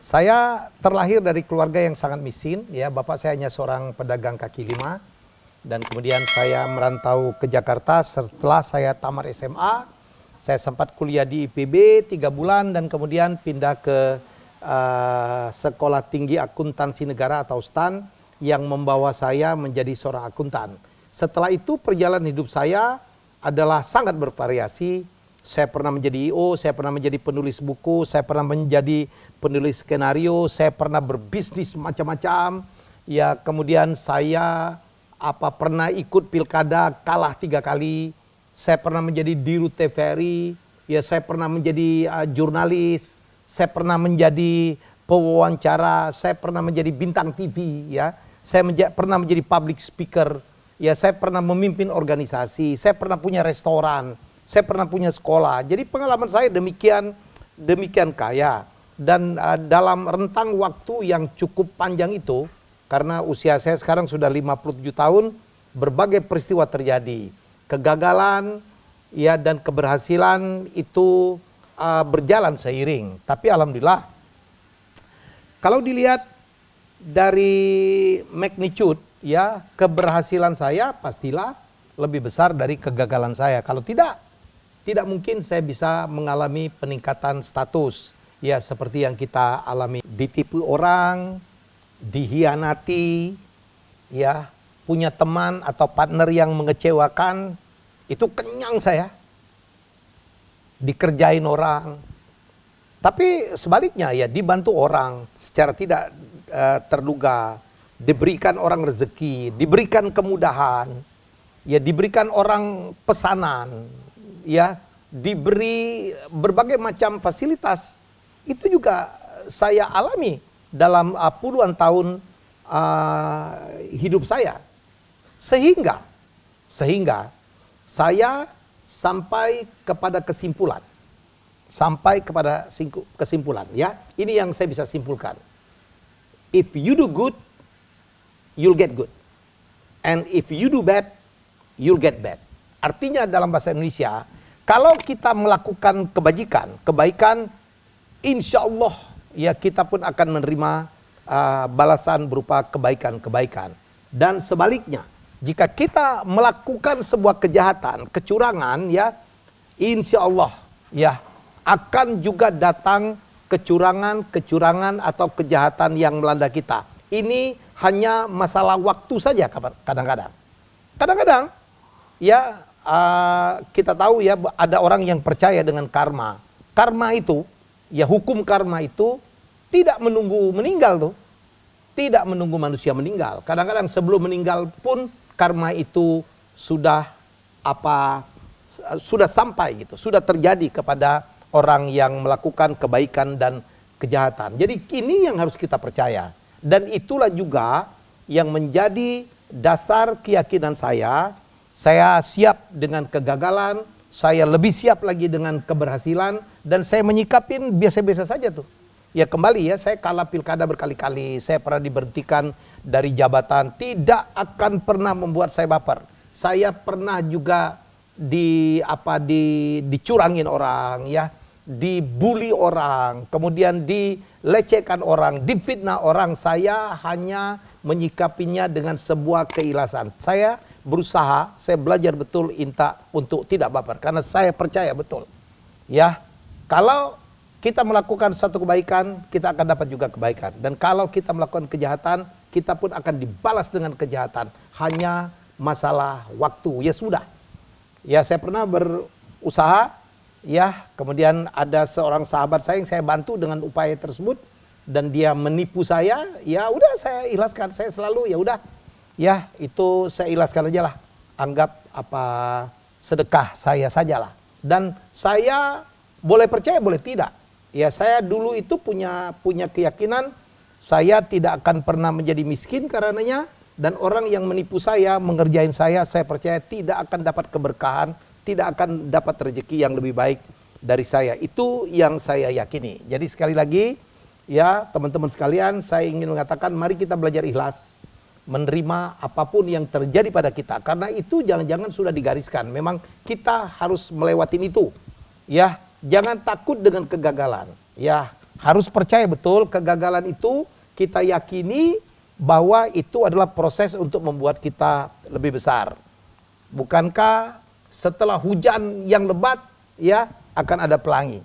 Saya terlahir dari keluarga yang sangat miskin, ya. Bapak saya hanya seorang pedagang kaki lima, dan kemudian saya merantau ke Jakarta setelah saya tamat SMA. Saya sempat kuliah di IPB 3 bulan dan kemudian pindah ke Sekolah Tinggi Akuntansi Negara atau STAN yang membawa saya menjadi seorang akuntan. Setelah itu perjalanan hidup saya adalah sangat bervariasi. Saya pernah menjadi IO, saya pernah menjadi penulis buku, saya pernah menjadi penulis skenario, saya pernah berbisnis macam-macam. Ya, kemudian saya pernah ikut pilkada, kalah 3 kali. Saya pernah menjadi dirut TVRI, ya saya pernah menjadi jurnalis, saya pernah menjadi pewawancara, saya pernah menjadi bintang TV, ya. Saya pernah menjadi public speaker, ya saya pernah memimpin organisasi, saya pernah punya restoran. Saya pernah punya sekolah, jadi pengalaman saya demikian kaya. Dan dalam rentang waktu yang cukup panjang itu, karena usia saya sekarang sudah 57 tahun, berbagai peristiwa terjadi. Kegagalan ya dan keberhasilan itu berjalan seiring. Tapi alhamdulillah, kalau dilihat dari magnitude, ya keberhasilan saya pastilah lebih besar dari kegagalan saya. Kalau tidak mungkin saya bisa mengalami peningkatan status. Ya seperti yang kita alami. Ditipu orang, dihianati, ya punya teman atau partner yang mengecewakan, itu kenyang saya. Dikerjain orang. Tapi sebaliknya ya dibantu orang secara tidak terduga. Diberikan orang rezeki, diberikan kemudahan, ya diberikan orang pesanan, ya diberi berbagai macam fasilitas. Itu juga saya alami dalam puluhan tahun hidup saya, sehingga saya sampai kepada kesimpulan, ya ini yang saya bisa simpulkan. If you do good, you'll get good, and if you do bad, you'll get bad. Artinya dalam bahasa Indonesia, kalau kita melakukan kebaikan, insya Allah ya kita pun akan menerima balasan berupa kebaikan. Dan sebaliknya, jika kita melakukan sebuah kejahatan, kecurangan, ya insya Allah ya akan juga datang kecurangan atau kejahatan yang melanda kita. Ini hanya masalah waktu saja kadang-kadang. Kadang-kadang ya kita tahu ya ada orang yang percaya dengan karma. Karma itu, ya hukum karma itu tidak menunggu meninggal tuh. Tidak menunggu manusia meninggal. Kadang-kadang sebelum meninggal pun karma itu sudah sampai gitu, sudah terjadi kepada orang yang melakukan kebaikan dan kejahatan. Jadi ini yang harus kita percaya. Dan itulah juga yang menjadi dasar keyakinan saya. Saya siap dengan kegagalan, saya lebih siap lagi dengan keberhasilan, dan saya menyikapin biasa-biasa saja tuh. Ya kembali ya, saya kalah pilkada berkali-kali, saya pernah diberhentikan dari jabatan, tidak akan pernah membuat saya baper. Saya pernah juga dicurangin orang, ya, dibully orang, kemudian dilecehkan orang, difitnah orang. Saya hanya menyikapinya dengan sebuah keikhlasan. Saya berusaha, saya belajar betul untuk tidak baper, karena saya percaya betul, ya kalau kita melakukan satu kebaikan, kita akan dapat juga kebaikan. Dan kalau kita melakukan kejahatan, kita pun akan dibalas dengan kejahatan. Hanya masalah waktu. Ya sudah. Ya saya pernah berusaha, ya kemudian ada seorang sahabat saya yang saya bantu dengan upaya tersebut, dan dia menipu saya. Ya udah saya ikhlaskan. Saya selalu ya udah, ya itu saya ikhlaskan aja lah. Anggap sedekah saya sajalah. Dan saya boleh percaya boleh tidak. Ya saya dulu itu punya keyakinan saya tidak akan pernah menjadi miskin karenanya, dan orang yang menipu saya, mengerjain saya percaya tidak akan dapat keberkahan, tidak akan dapat rezeki yang lebih baik dari saya. Itu yang saya yakini. Jadi sekali lagi ya teman-teman sekalian, saya ingin mengatakan mari kita belajar ikhlas, menerima apapun yang terjadi pada kita, karena itu jangan-jangan sudah digariskan. Memang kita harus melewatin itu. Ya, jangan takut dengan kegagalan. Ya, Harus percaya betul kegagalan itu kita yakini bahwa itu adalah proses untuk membuat kita lebih besar. Bukankah setelah hujan yang lebat ya akan ada pelangi?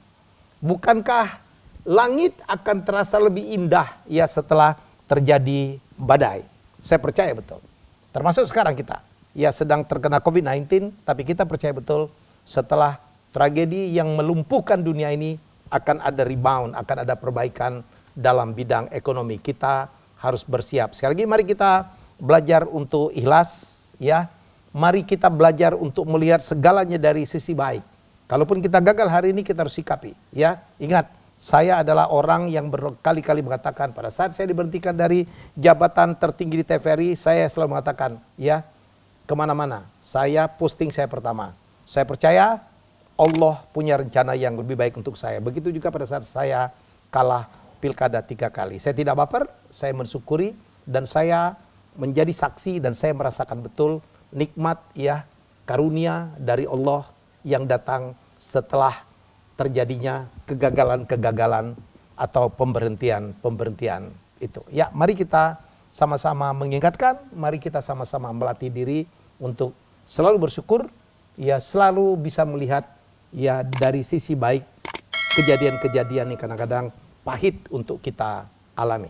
Bukankah langit akan terasa lebih indah ya setelah terjadi badai? Saya percaya betul. Termasuk sekarang kita ya sedang terkena COVID-19, tapi kita percaya betul setelah tragedi yang melumpuhkan dunia ini akan ada rebound, akan ada perbaikan dalam bidang ekonomi. Kita harus bersiap. Sekali lagi mari kita belajar untuk ikhlas ya. Mari kita belajar untuk melihat segalanya dari sisi baik. Kalaupun kita gagal hari ini kita harus sikapi ya. Ingat, saya adalah orang yang berkali-kali mengatakan pada saat saya diberhentikan dari jabatan tertinggi di TVRI, saya selalu mengatakan ya, kemana-mana saya posting saya pertama. Saya percaya Allah punya rencana yang lebih baik untuk saya. Begitu juga pada saat saya kalah pilkada 3 kali. Saya tidak baper, saya mensyukuri dan saya menjadi saksi dan saya merasakan betul nikmat ya, karunia dari Allah yang datang setelah terjadinya kegagalan-kegagalan atau pemberhentian itu. Ya, mari kita sama-sama mengingatkan, mari kita sama-sama melatih diri untuk selalu bersyukur, ya selalu bisa melihat ya dari sisi baik kejadian-kejadian yang kadang-kadang pahit untuk kita alami.